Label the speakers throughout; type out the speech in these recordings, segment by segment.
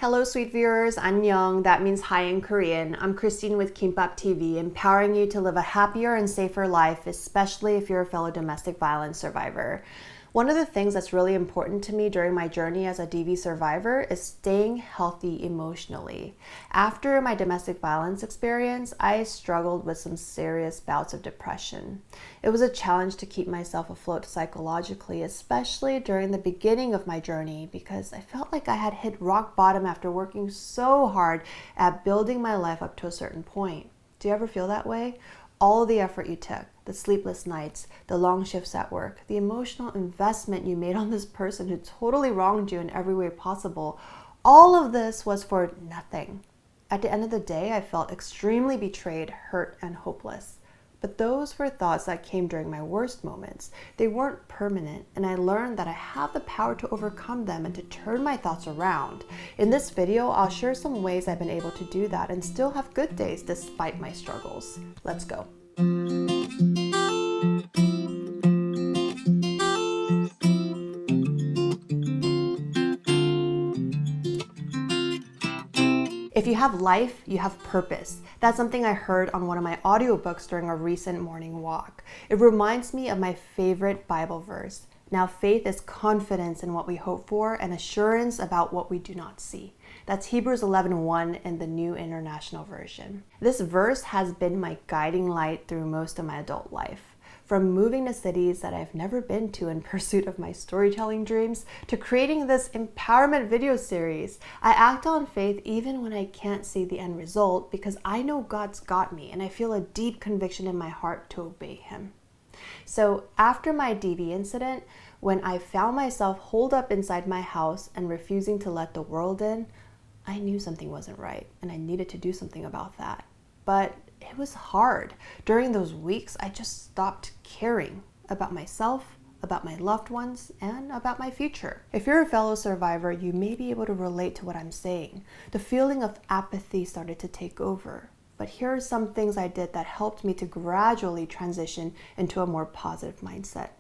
Speaker 1: Hello, sweet viewers. Annyeong. That means hi in Korean. I'm Christine with Kimbap TV, empowering you to live a happier and safer life, especially if you're a fellow domestic violence survivor. One of the things that's really important to me during my journey as a DV survivor is staying healthy emotionally. After my domestic violence experience, I struggled with some serious bouts of depression. It was a challenge to keep myself afloat psychologically, especially during the beginning of my journey, because I felt like I had hit rock bottom after working so hard at building my life up to a certain point. Do you ever feel that way? All the effort you took, the sleepless nights, the long shifts at work, the emotional investment you made on this person who totally wronged you in every way possible, all of this was for nothing. At the end of the day, I felt extremely betrayed, hurt, and hopeless. But those were thoughts that came during my worst moments. They weren't permanent, and I learned that I have the power to overcome them and to turn my thoughts around. In this video, I'll share some ways I've been able to do that and still have good days despite my struggles. Let's go. If you have life, you have purpose. That's something I heard on one of my audiobooks during a recent morning walk. It reminds me of my favorite Bible verse. Now faith is confidence in what we hope for and assurance about what we do not see. That's Hebrews 11:1 in the New International Version. This verse has been my guiding light through most of my adult life. From moving to cities that I've never been to in pursuit of my storytelling dreams, to creating this empowerment video series, I act on faith even when I can't see the end result because I know God's got me and I feel a deep conviction in my heart to obey Him. So after my DV incident, when I found myself holed up inside my house and refusing to let the world in, I knew something wasn't right and I needed to do something about that. But it was hard. During those weeks, I just stopped caring about myself, about my loved ones, and about my future. If you're a fellow survivor, you may be able to relate to what I'm saying. The feeling of apathy started to take over. But here are some things I did that helped me to gradually transition into a more positive mindset.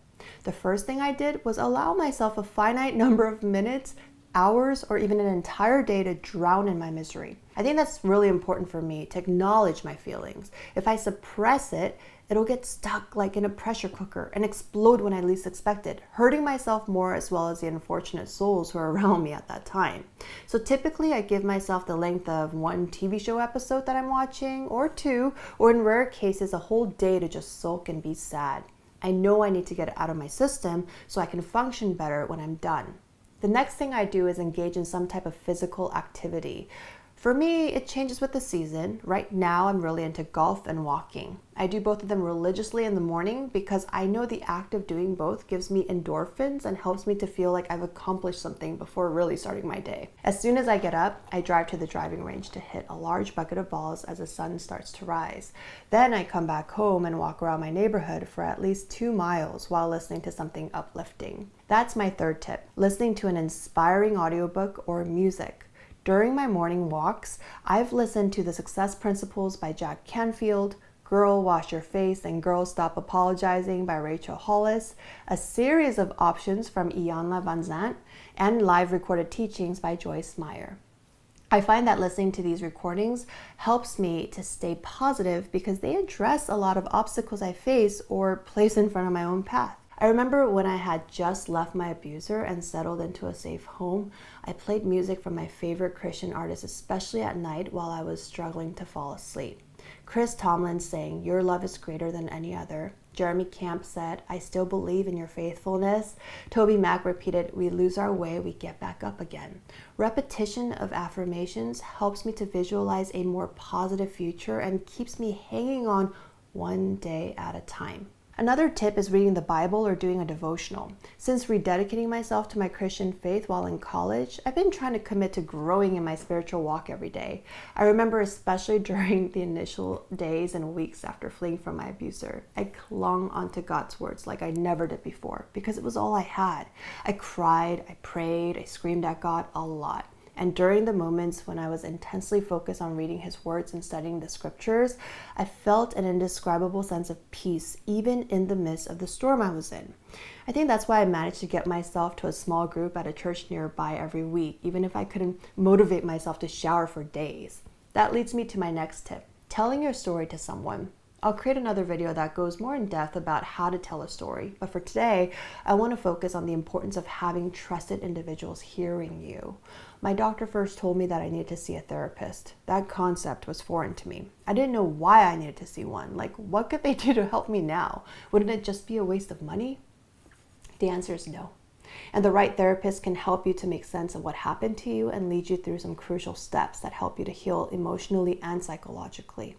Speaker 1: The first thing I did was allow myself a finite number of minutes, hours, or even an entire day to drown in my misery. I think that's really important for me to acknowledge my feelings. If I suppress it, it'll get stuck like in a pressure cooker and explode when I least expect it, hurting myself more as well as the unfortunate souls who are around me at that time. So typically I give myself the length of one TV show episode that I'm watching, or two, or in rare cases a whole day to just sulk and be sad. I know I need to get it out of my system so I can function better when I'm done. The next thing I do is engage in some type of physical activity. For me, it changes with the season. Right now, I'm really into golf and walking. I do both of them religiously in the morning because I know the act of doing both gives me endorphins and helps me to feel like I've accomplished something before really starting my day. As soon as I get up, I drive to the driving range to hit a large bucket of balls as the sun starts to rise. Then I come back home and walk around my neighborhood for at least 2 miles while listening to something uplifting. That's my third tip, listening to an inspiring audiobook or music. During my morning walks, I've listened to The Success Principles by Jack Canfield, Girl, Wash Your Face, and Girl, Stop Apologizing by Rachel Hollis, a series of options from Iyanla Vanzant, and live recorded teachings by Joyce Meyer. I find that listening to these recordings helps me to stay positive because they address a lot of obstacles I face or place in front of my own path. I remember when I had just left my abuser and settled into a safe home, I played music from my favorite Christian artists, especially at night while I was struggling to fall asleep. Chris Tomlin sang, "Your love is greater than any other." Jeremy Camp said, "I still believe in your faithfulness." Toby Mac repeated, "We lose our way, we get back up again." Repetition of affirmations helps me to visualize a more positive future and keeps me hanging on one day at a time. Another tip is reading the Bible or doing a devotional. Since rededicating myself to my Christian faith while in college, I've been trying to commit to growing in my spiritual walk every day. I remember especially during the initial days and weeks after fleeing from my abuser, I clung onto God's words like I never did before because it was all I had. I cried, I prayed, I screamed at God a lot. And during the moments when I was intensely focused on reading his words and studying the scriptures, I felt an indescribable sense of peace, even in the midst of the storm I was in. I think that's why I managed to get myself to a small group at a church nearby every week, even if I couldn't motivate myself to shower for days. That leads me to my next tip, telling your story to someone. I'll create another video that goes more in depth about how to tell a story, but for today, I want to focus on the importance of having trusted individuals hearing you. My doctor first told me that I needed to see a therapist. That concept was foreign to me. I didn't know why I needed to see one. Like, what could they do to help me now? Wouldn't it just be a waste of money? The answer is no. And the right therapist can help you to make sense of what happened to you and lead you through some crucial steps that help you to heal emotionally and psychologically.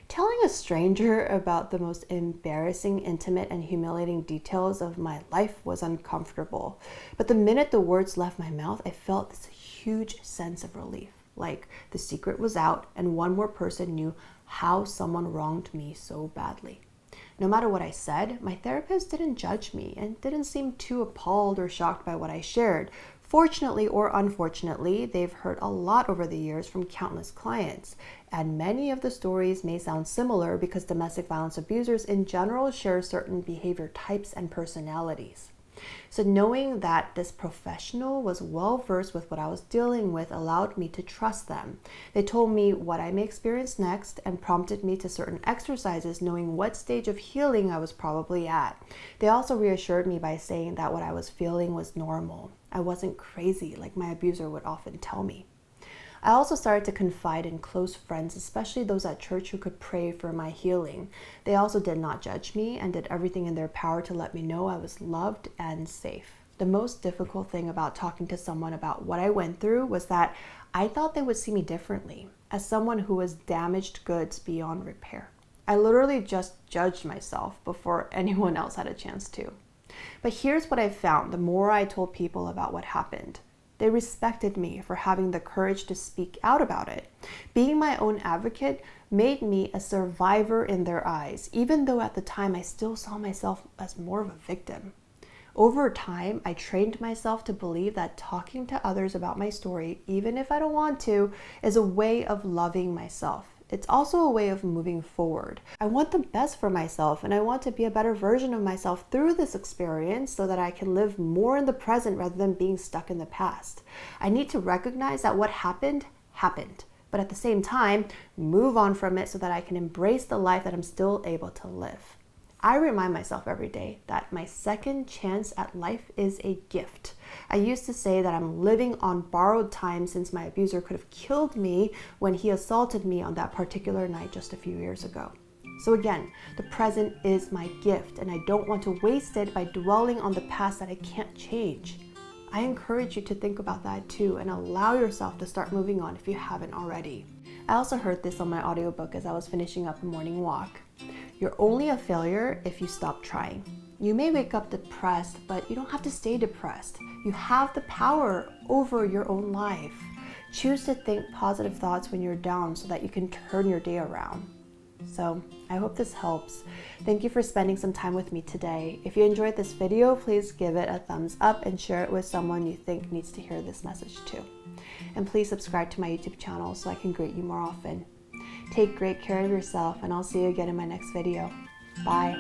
Speaker 1: Telling a stranger about the most embarrassing, intimate, and humiliating details of my life was uncomfortable. But the minute the words left my mouth, I felt this huge sense of relief. Like the secret was out and one more person knew how someone wronged me so badly. No matter what I said, my therapist didn't judge me and didn't seem too appalled or shocked by what I shared. Fortunately or unfortunately, they've heard a lot over the years from countless clients, and many of the stories may sound similar because domestic violence abusers in general share certain behavior types and personalities. So knowing that this professional was well versed with what I was dealing with allowed me to trust them. They told me what I may experience next and prompted me to certain exercises, knowing what stage of healing I was probably at. They also reassured me by saying that what I was feeling was normal. I wasn't crazy like my abuser would often tell me. I also started to confide in close friends, especially those at church who could pray for my healing. They also did not judge me and did everything in their power to let me know I was loved and safe. The most difficult thing about talking to someone about what I went through was that I thought they would see me differently, as someone who was damaged goods beyond repair. I literally just judged myself before anyone else had a chance to. But here's what I found the more I told people about what happened. They respected me for having the courage to speak out about it. Being my own advocate made me a survivor in their eyes, even though at the time I still saw myself as more of a victim. Over time, I trained myself to believe that talking to others about my story, even if I don't want to, is a way of loving myself. It's also a way of moving forward. I want the best for myself, and I want to be a better version of myself through this experience so that I can live more in the present rather than being stuck in the past. I need to recognize that what happened, but at the same time, move on from it so that I can embrace the life that I'm still able to live. I remind myself every day that my second chance at life is a gift. I used to say that I'm living on borrowed time since my abuser could have killed me when he assaulted me on that particular night just a few years ago. So again, the present is my gift and I don't want to waste it by dwelling on the past that I can't change. I encourage you to think about that too and allow yourself to start moving on if you haven't already. I also heard this on my audiobook as I was finishing up a morning walk. You're only a failure if you stop trying. You may wake up depressed, but you don't have to stay depressed. You have the power over your own life. Choose to think positive thoughts when you're down so that you can turn your day around. So I hope this helps. Thank you for spending some time with me today. If you enjoyed this video, please give it a thumbs up and share it with someone you think needs to hear this message too. And please subscribe to my YouTube channel so I can greet you more often. Take great care of yourself, and I'll see you again in my next video. Bye.